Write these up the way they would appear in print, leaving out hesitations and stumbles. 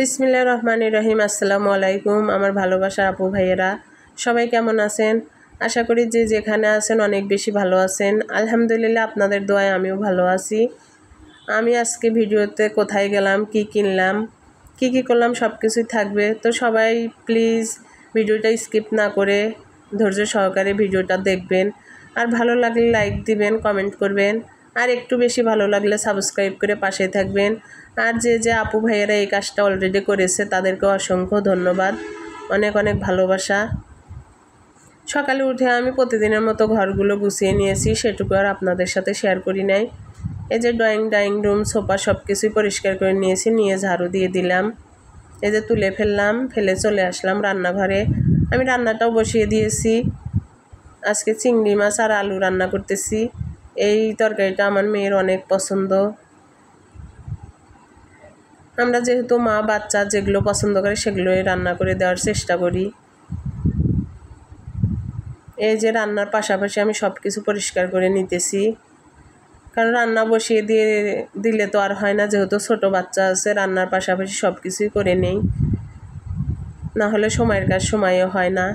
বিসমিল্লাহির রহমানির রহিম। আসসালামু আলাইকুম আমার ভালোবাসা আপু ভাইয়েরা, সবাই কেমন আছেন? আশা করি যে যেখানে আছেন অনেক বেশি ভালো আছেন। আলহামদুলিল্লাহ আপনাদের দোয়ায় আমিও ভালো আছি। আমি আজকে ভিডিওতে কোথায় গেলাম, কি কিনলাম, কি করলাম সব কিছুই থাকবে। তো সবাই প্লিজ ভিডিওটা স্কিপ না করে ধৈর্য সহকারে ভিডিওটা দেখবেন। আর ভালো লাগলে লাইক দিবেন, কমেন্ট করবেন, আর একটু বেশি ভালো লাগলে সাবস্ক্রাইব করে পাশে থাকবেন। আর যে আপু ভাইয়েরা এই কাজটা অলরেডি করেছে তাদেরকে অসংখ্য ধন্যবাদ, অনেক অনেক ভালোবাসা। সকালে উঠে আমি প্রতিদিনের মতো ঘরগুলো গুছিয়ে নিয়েছি, সেটুকু আর আপনাদের সাথে শেয়ার করি নাই। এই যে ডাইনিং রুম, সোফা সব কিছুই পরিষ্কার করে নিয়েছি, নিয়ে ঝাড়ু দিয়ে দিলাম। এই যে তুলে ফেললাম, ফেলে চলে আসলাম রান্নাঘরে। আমি রান্নাটাও বসিয়ে দিয়েছি। আজকে চিংড়ি মাছ আর আলু রান্না করতেছি। এই তরকারিটা আমার মেয়ের অনেক পছন্দ। আমরা যেহেতু মা, বাচ্চা যেগুলো পছন্দ করে সেগুলোই রান্না করে দেওয়ার চেষ্টা করি। এই যে রান্নার পাশাপাশি আমি সব কিছু পরিষ্কার করে নিতেছি, কারণ রান্না বসিয়ে দিলে তো আর হয় না, যেহেতু ছোট বাচ্চা আছে। রান্নার পাশাপাশি সব কিছুই করে নেই, না হলে সময়ের কাজ সময়ও হয় না।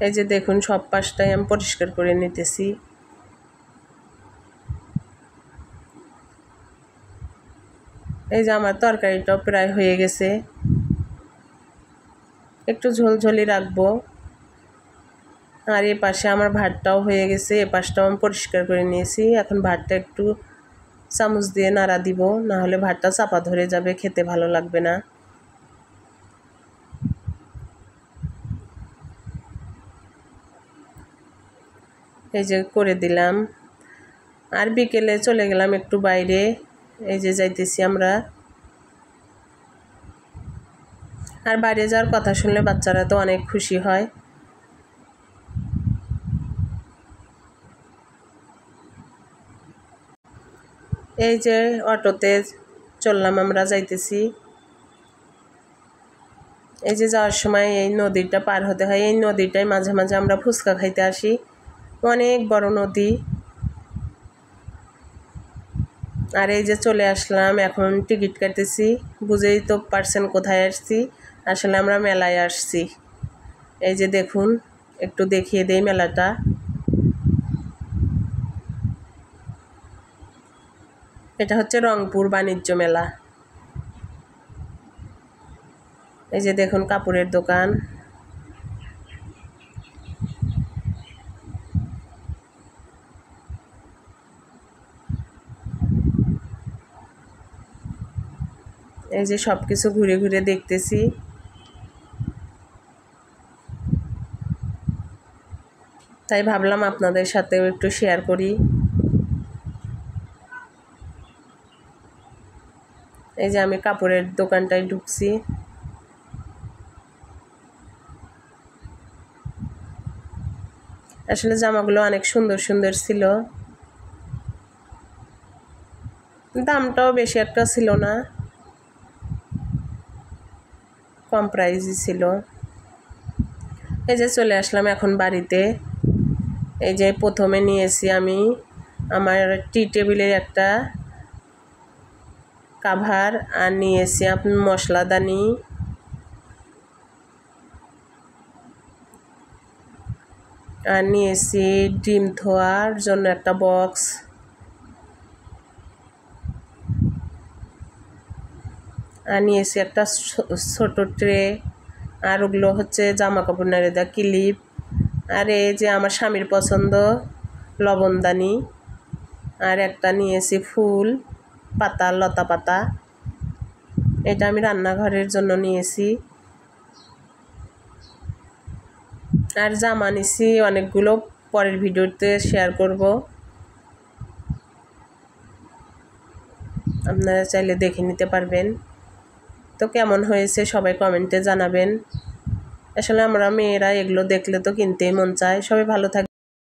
এই যে দেখুন সব পাশটাই আমি পরিষ্কার করে নিতেছি। এই যে আমার তরকারিটাও প্রায় হয়ে গেছে, একটু ঝোলঝোলি রাখবো। আর এ পাশে আমার ভাতটাও হয়ে গেছে, এ পাশটাও আমি পরিষ্কার করে নিয়েছি। এখন ভাতটা একটু চামচ দিয়ে নাড়া দিব, না হলে ভাতটা চাপা ধরে যাবে, খেতে ভালো লাগবে না। এই যে করে দিলাম। আর বিকেলে চলে গেলাম একটু বাইরে। এই যে যাইতেছি আমরা। আর বাইরে যাওয়ার কথা শুনলে বাচ্চারা তো অনেক খুশি হয়। এই যে অটোতে চললাম, আমরা যাইতেছি। এই যে যাওয়ার সময় এই নদীটা পার হতে হয়। এই নদীটায় মাঝে মাঝে আমরা ফুচকা খাইতে আসি, অনেক বড় নদী। আর এই যে চলে আসলাম, এখন টিকিট কাটতেছি। বুঝেই তো পারছেন কোথায় আসছি, আসলে আমরা মেলায় আসছি। এই যে দেখুন, একটু দেখিয়ে দেই মেলাটা। এটা হচ্ছে রংপুর বাণিজ্য মেলা। এই যে দেখুন কাপড়ের দোকান। এই যে সব কিছু ঘুরে ঘুরে দেখতেছি। তাই ভাবলাম আপনাদের সাথেও একটু শেয়ার করি। এই যে আমি কাপড়ের দোকানটায় ঢুকছি। আসলে জামাগুলো অনেক সুন্দর সুন্দর ছিল, দামটাও বেশি একটা ছিল না, কম প্রাইসই ছিল। এই যে চলে আসলাম এখন বাড়িতে। এই যে প্রথমে নিয়েছি আমি আমার টি টেবিলের একটা কাভার, আর নিয়েছি আপনার মশলাদানি, আর নিয়েছি ডিম ধোয়ার জন্য একটা বক্স, আর নিয়েছি একটা ছোট ট্রে, আর ওগুলো হচ্ছে জামা কাপড় নাড়ে দেওয়া ক্লিপ। আর এই যে আমার স্বামীর পছন্দ লবণদানি, আর একটা নিয়েছি ফুল পাতা, লতা পাতা। এটা আমি রান্নাঘরের জন্য নিয়েছি। আর জামা নিছি অনেকগুলো, পরের ভিডিওতে শেয়ার করব, আপনারা চাইলে দেখে নিতে পারবেন। তো কেমন হয়েছে সবাই কমেন্টে জানাবেন। আসলে আমরা মেয়েরা এগুলো দেখলে তো কিনতেই মন চায়। সবাই ভালো থাকবে।